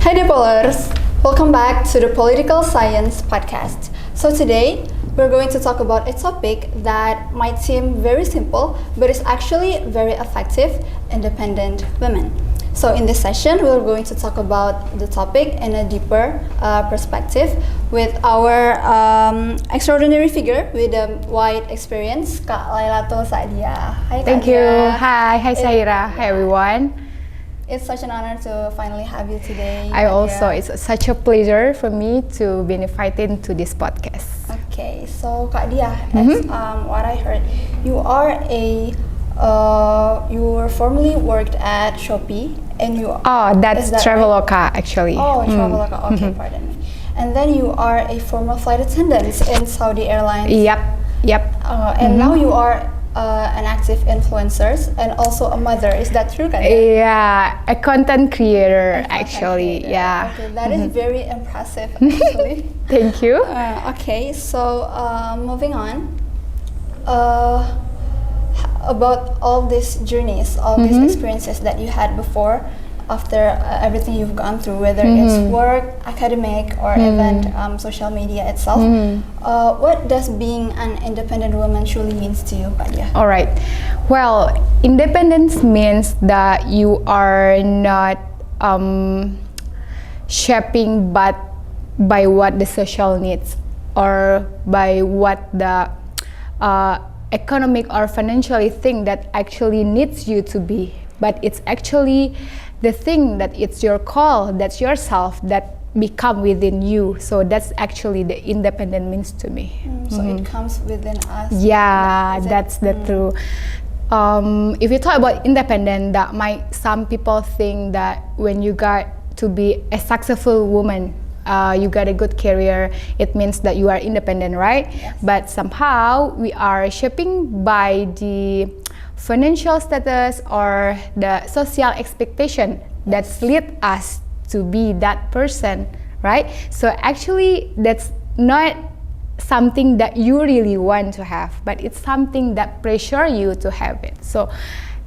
Hi Dipolars! Welcome back to the Political Science Podcast. So today, we're going to talk about a topic that might seem very simple, but is actually very effective: independent women. So in this session, we're going to talk about the topic in a deeper perspective with our extraordinary figure with a wide experience, Kak Lailatul Saadia. Hi, Thank Kak you. Dia. Hi Saira. Hi everyone. It's such an honor to finally have you today. It's such a pleasure for me to be invited to this podcast. Okay, so Kak Dia, as what I heard, you are you were formerly worked at Shopee, and you. Oh, that's that Traveloka actually. Oh, Traveloka. Okay, pardon me. And then you are a former flight attendant in Saudi Airlines. Yep. And now you are an active influencer and also a mother. Is that true, Kak Dia? Yeah, a content creator actually. Yeah. Okay, that is very impressive actually. Thank you. Okay, so moving on. About all these journeys, all these experiences that you had before, after everything you've gone through, whether it's work, academic, or even social media itself, what does being an independent woman truly means to you, Kak Dia? All right. Well, independence means that you are not shaping but by what the social needs or by what the economic or financially thing that actually needs you to be, but it's actually the thing that it's your call, that's yourself, that become within you. So that's actually the independent means to me. So it comes within us. Yeah, that's the true. If you talk about independent, that might some people think that when you got to be a successful woman, you got a good career, it means that you are independent, right? Yes. But somehow we are shaping by the financial status or the social expectation that lead us to be that person, right? So actually that's not something that you really want to have, but it's something that pressure you to have it. So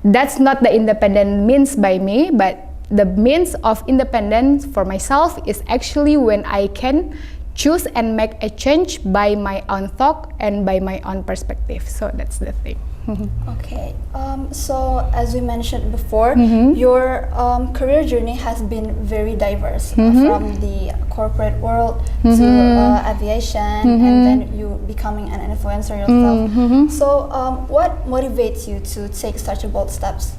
that's not the independent means by me, but the means of independence for myself is actually when I can choose and make a change by my own thought and by my own perspective. So that's the thing. Okay, so as we mentioned before, your career journey has been very diverse, from the corporate world to aviation, and then you becoming an influencer yourself. So what motivates you to take such a bold steps?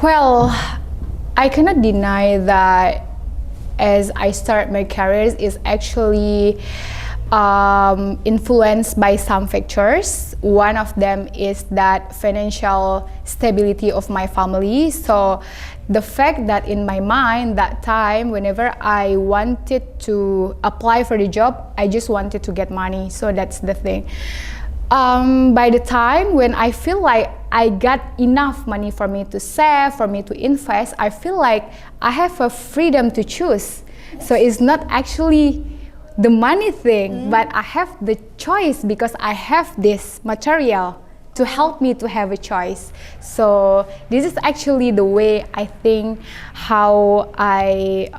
Well, I cannot deny that as I start my career is actually influenced by some factors. One of them is that financial stability of my family. So the fact that in my mind that time, whenever I wanted to apply for the job, I just wanted to get money. So that's the thing. By the time when I feel like I got enough money for me to save, for me to invest, I feel like I have a freedom to choose. So it's not actually the money thing, but I have the choice because I have this material to help me to have a choice. So this is actually the way I think how I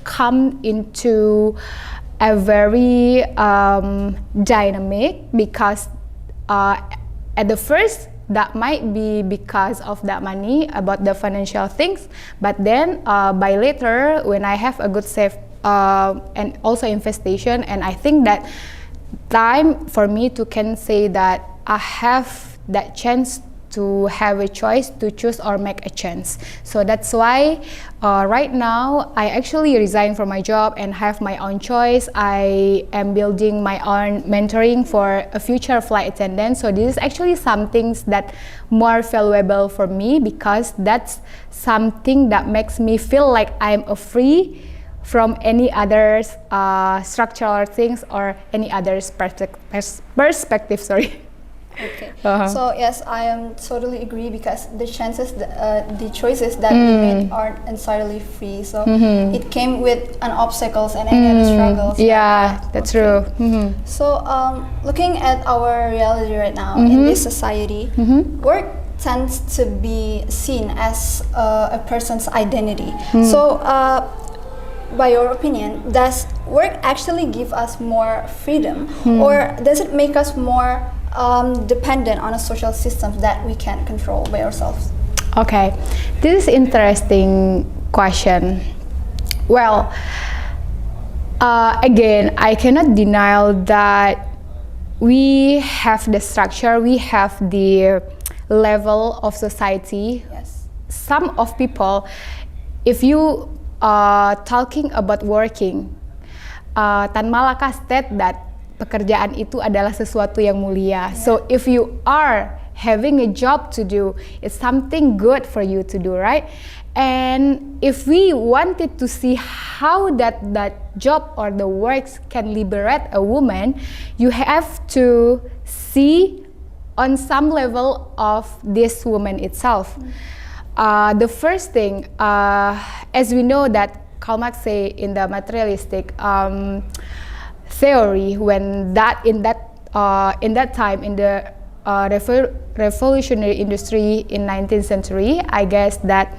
come into a very dynamic, because at the first that might be because of that money, about the financial things, but then by later when I have a good save and also infestation, and I think that time for me to can say that I have that chance to have a choice to choose or make a chance. So that's why right now I actually resigned from my job and have my own choice. I am building my own mentoring for a future flight attendant. So this is actually some things that more valuable for me, because that's something that makes me feel like I'm free from any other structural things or any other perspective. Sorry. Okay. So yes, I am totally agree, because the chances, the choices that we made aren't entirely free. So it came with an obstacles and any other struggles. Yeah, that's true. So looking at our reality right now in this society, work tends to be seen as a person's identity. So by your opinion, does work actually give us more freedom, or does it make us more dependent on a social system that we can't control by ourselves? Okay, this is interesting question. Well, again, I cannot deny that we have the structure, we have the level of society. Yes. Some of people, if you talking about working, Tan Malaka state that pekerjaan itu adalah sesuatu yang mulia. So if you are having a job to do, it's something good for you to do, right? And if we wanted to see how that job or the works can liberate a woman, you have to see on some level of this woman itself. The first thing, as we know that Karl Marx say in the materialistic theory, when that in that time in the revolutionary industry in 19th century, I guess that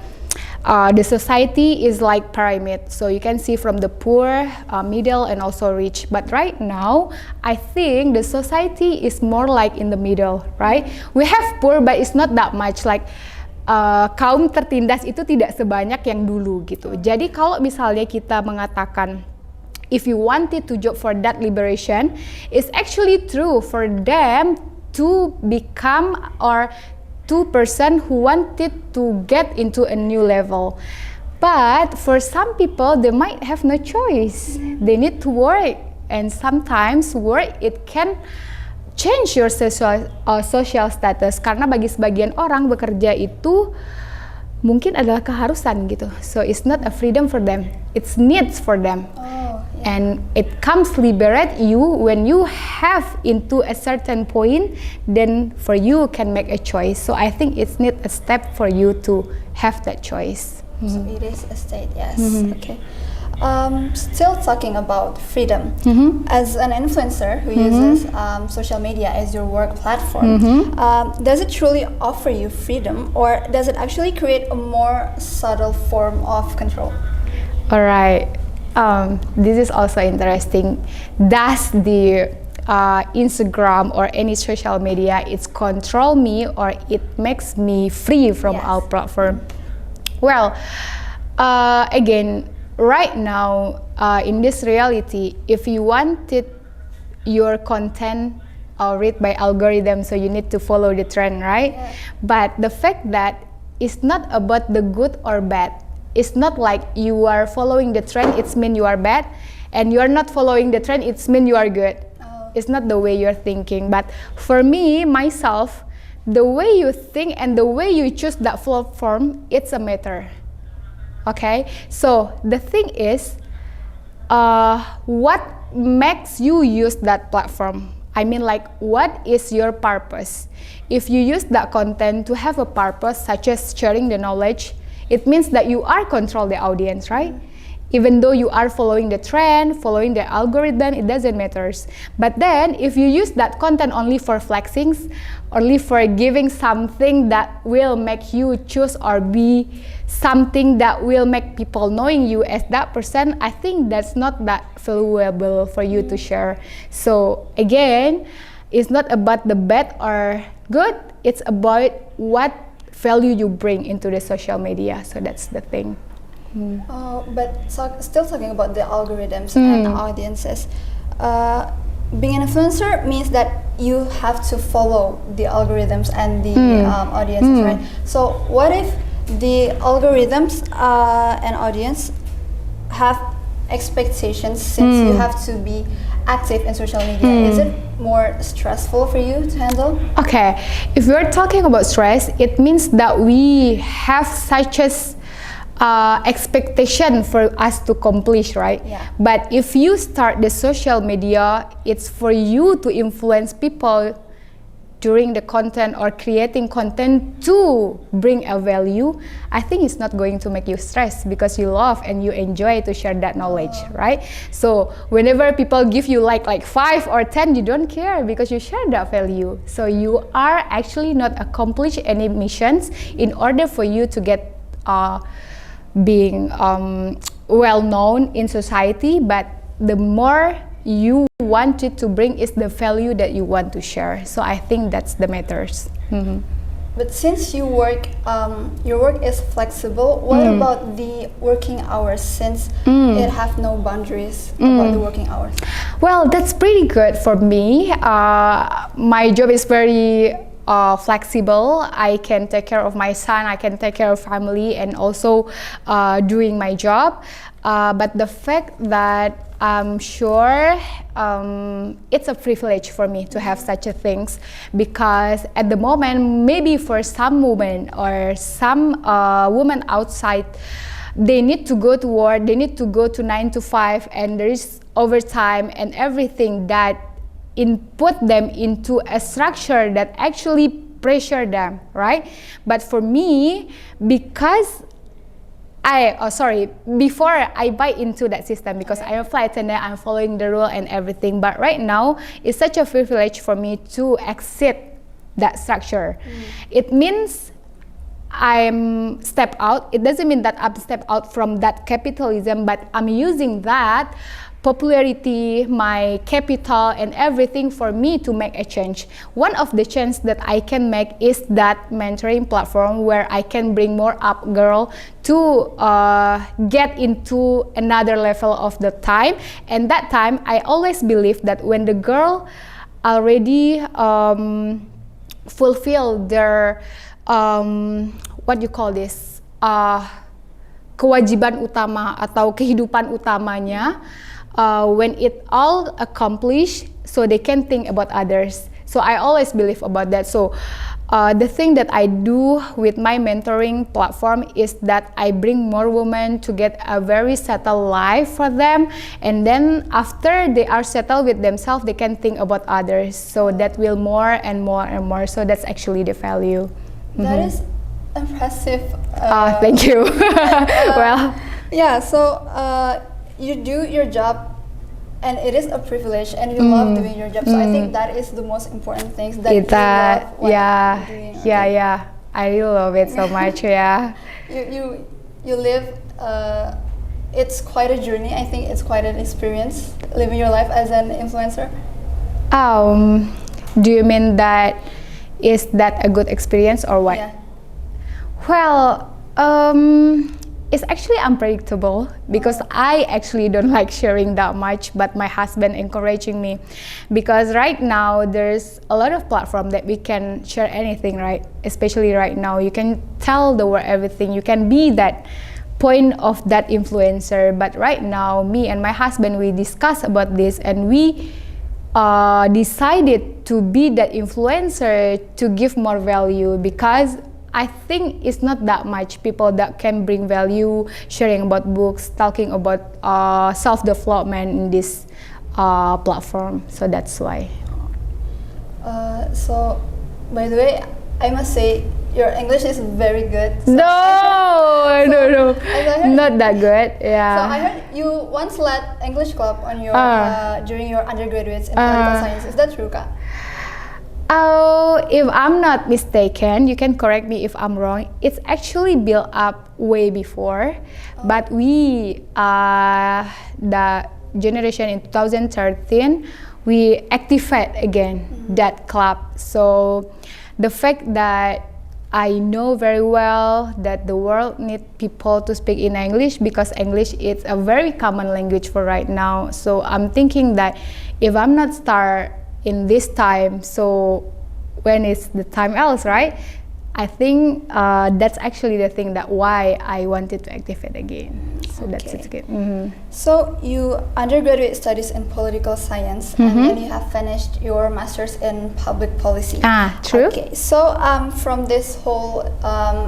the society is like pyramid, so you can see from the poor, middle, and also rich. But right now, I think the society is more like in the middle, right? We have poor, but it's not that much. Like kaum tertindas itu tidak sebanyak yang dulu gitu. Jadi kalau misalnya kita mengatakan if you wanted to job for that liberation, it's actually true for them to become or two person who wanted to get into a new level. But for some people, they might have no choice. They need to work, and sometimes work it can change your social status. Karena bagi sebagian orang bekerja itu mungkin adalah keharusan gitu. So it's not a freedom for them, it's needs for them. And it comes liberate you when you have into a certain point, then for you can make a choice. So I think it's need a step for you to have that choice. So it is a state, yes. Okay. Still talking about freedom. As an influencer who uses social media as your work platform, does it truly offer you freedom, or does it actually create a more subtle form of control? All right. This is also interesting. Does the Instagram or any social media it's control me, or it makes me free from our platform? Well, again, right now in this reality, if you wanted your content read by algorithm, so you need to follow the trend, right? But the fact that it's not about the good or bad. It's not like you are following the trend, it's mean you are bad, and you are not following the trend, it's mean you are good. It's not the way you're thinking. But for me, myself, the way you think and the way you choose that platform, it's a matter. Okay? So the thing is, what makes you use that platform? I mean, like, what is your purpose? If you use that content to have a purpose, such as sharing the knowledge, it means that you are control the audience, right? Even though you are following the trend, following the algorithm, it doesn't matter. But then, if you use that content only for flexings, only for giving something that will make you choose or be something that will make people knowing you as that person, I think that's not that valuable for you to share. So again, it's not about the bad or good, it's about what value you bring into the social media. So that's the thing. But still talking about the algorithms and audiences, being an influencer means that you have to follow the algorithms and the audiences, right? So what if the algorithms and audience have expectations, since you have to be active in social media? Is it more stressful for you to handle? Okay, if we're talking about stress, it means that we have such as expectation for us to accomplish, right? But if you start the social media, it's for you to influence people during the content or creating content to bring a value. I think it's not going to make you stress, because you love and you enjoy to share that knowledge, right? So whenever people give you like 5 or 10, you don't care because you share that value. So you are actually not accomplish any missions in order for you to get being well known in society, but the more you want it to bring is the value that you want to share. So I think that's the matters. But since you work, your work is flexible, what about the working hours, since it have no boundaries about the working hours? Well, that's pretty good for me. My job is very flexible. I can take care of my son, I can take care of family, and also doing my job. But the fact that I'm sure it's a privilege for me to have such a things, because at the moment, maybe for some women or some women outside, they need to go to work, they need to go to 9 to 5, and there is overtime and everything that input them into a structure that actually pressure them, right? But for me, because before I buy into that system, because I am a flight attendant, I'm following the rule and everything. But right now, it's such a privilege for me to exit that structure. It means I'm step out. It doesn't mean that I'm step out from that capitalism, but I'm using that popularity, my capital, and everything for me to make a change. One of the changes that I can make is that mentoring platform where I can bring more up girl to get into another level of the time. And that time, I always believe that when the girl already fulfill their what you call this kewajiban utama atau kehidupan utamanya, when it all accomplished, so they can think about others. So I always believe about that. So the thing that I do with my mentoring platform is that I bring more women to get a very settled life for them, and then after they are settled with themselves, they can think about others. So that will more and more and more. So that's actually the value. That is impressive. Thank you. Well, yeah, so you do your job, and it is a privilege, and you love doing your job. So I think that is the most important things, that you love what you're doing. Okay. Yeah, I really love it so much. Yeah. You live. It's quite a journey. I think it's quite an experience living your life as an influencer. Do you mean that is that a good experience or what? Yeah. Well, it's actually unpredictable, because I actually don't like sharing that much, but my husband encouraging me, because right now there's a lot of platform that we can share anything, right? Especially right now, you can tell the world everything, you can be that point of that influencer. But right now, me and my husband, we discuss about this, and we decided to be that influencer to give more value, because I think it's not that much people that can bring value, sharing about books, talking about self-development in this platform. So that's why. So, by the way, I must say your English is very good. So No, not that good. Yeah. So I heard you once led English club on your during your undergraduates in political science. Is that true, Kak? Oh, if I'm not mistaken, you can correct me if I'm wrong. It's actually built up way before, but we, the generation in 2013, we activate again that club. So the fact that I know very well that the world needs people to speak in English, because English is a very common language for right now. So I'm thinking that if I'm not start in this time, so when is the time else, right? I think that's actually the thing that why I wanted to activate again. So that's it. Good. So you undergraduate studies in political science, and then you have finished your master's in public policy. True. Okay, so from this whole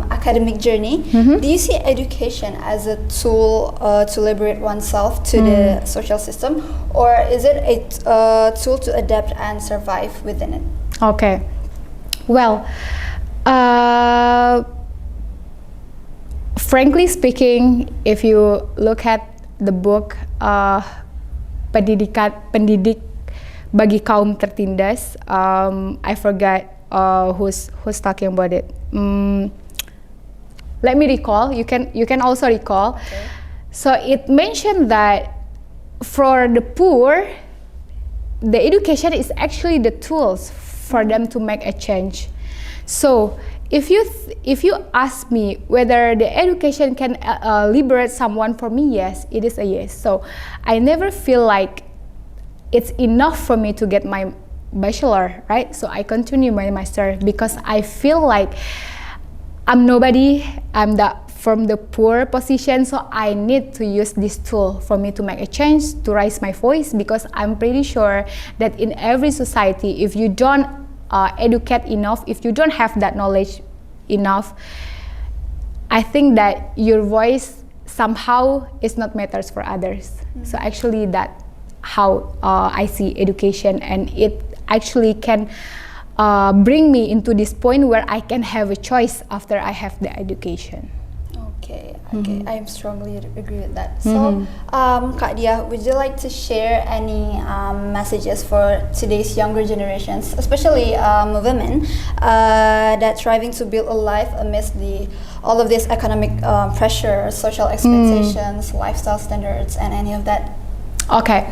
academic journey, do you see education as a tool to liberate oneself to the social system, or is it a tool to adapt and survive within it? Okay. Well, frankly speaking, if you look at the book Pendidik bagi kaum tertindas, I forgot who's talking about it. Let me recall. You can also recall. Okay. So it mentioned that for the poor, the education is actually the tools for them to make a change. So if you ask me whether the education can liberate someone, for me, yes, it is a yes. So I never feel like it's enough for me to get my bachelor, right? So I continue my master because I feel like I'm nobody. I'm from the poor position, so I need to use this tool for me to make a change, to raise my voice, because I'm pretty sure that in every society, if you don't educate enough, if you don't have that knowledge enough, I think that your voice somehow is not matters for others. So actually that how I see education, and it actually can bring me into this point where I can have a choice after I have the education. Okay, I strongly agree with that. So, Kak Dia, would you like to share any messages for today's younger generations, especially women, that striving to build a life amidst all of this economic pressure, social expectations, lifestyle standards, and any of that? Okay,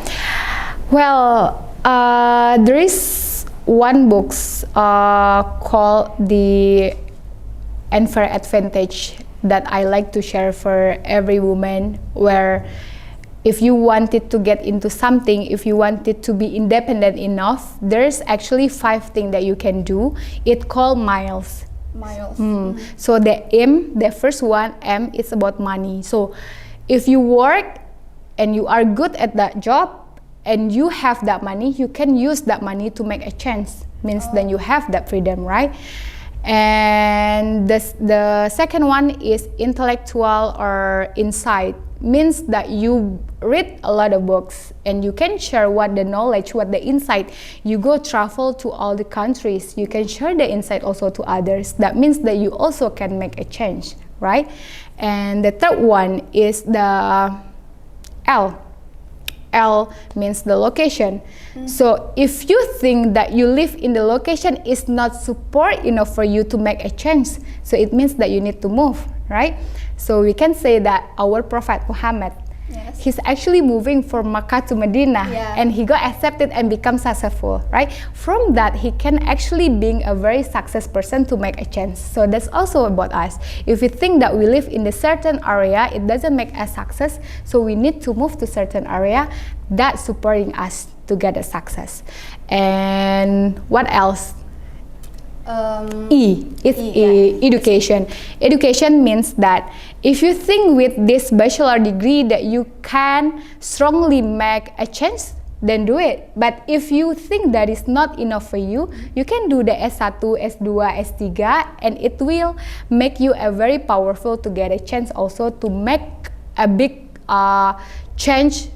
well, there is one book called The Unfair Advantage that I like to share for every woman, where if you wanted to get into something, if you wanted to be independent enough, there's actually 5 things that you can do. It's called miles. So the first one, M, is about money. So if you work and you are good at that job and you have that money, you can use that money to make a change. Means then you have that freedom, right? And the second one is intellectual or insight. Means that you read a lot of books and you can share what the knowledge, what the insight. You go travel to all the countries, you can share the insight also to others. That means that you also can make a change, right? And the third one is the L. L means the location. So if you think that you live in the location is not support enough for you to make a change, so it means that you need to move, right? So we can say that our Prophet Muhammad, he's actually moving from Makkah to Medina, and he got accepted and become successful, right? From that, he can actually being a very success person to make a change. So that's also about us. If we think that we live in a certain area, it doesn't make us success, so we need to move to certain area that supporting us to get a success. And what else? Education. Education means that if you think with this bachelor degree that you can strongly make a change, then do it. But if you think that is not enough for you, you can do the S1, S2, S3, and it will make you a very powerful to get a chance also to make a big change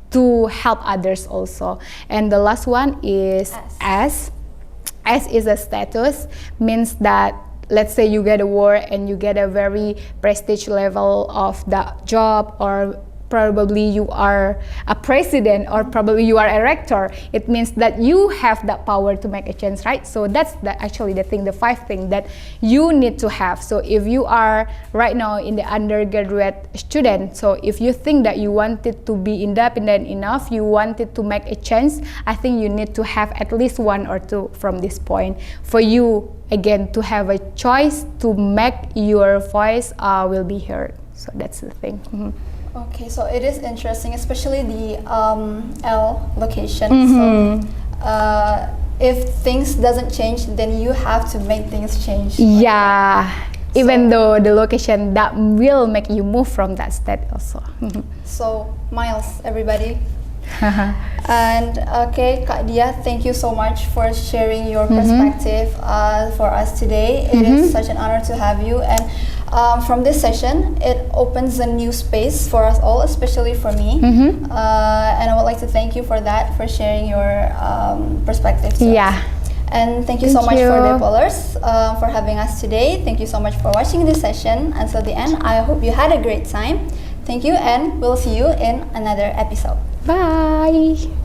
to help others also. And the last one is S. S is a status, means that let's say you get a award and you get a very prestige level of the job, or probably you are a president, or probably you are a rector. It means that you have that power to make a change, right? So that's actually the thing, the 5 things that you need to have. So if you are right now in the undergraduate student, so if you think that you wanted to be independent enough, you wanted to make a change, I think you need to have at least 1 or 2 from this point for you again to have a choice to make your voice will be heard. So that's the thing. Okay, so it is interesting, especially the L location. So if things doesn't change, then you have to make things change. Yeah, even though the location that will make you move from that state also. So miles, everybody. And okay, Kak Dia, thank you so much for sharing your perspective for us today. It is such an honor to have you, and from this session, it opens a new space for us all, especially for me. And I would like to thank you for that, for sharing your perspective to us. And thank you so much for the followers for having us today. Thank you so much for watching this session until the end. I hope you had a great time. Thank you, and we'll see you in another episode. Bye.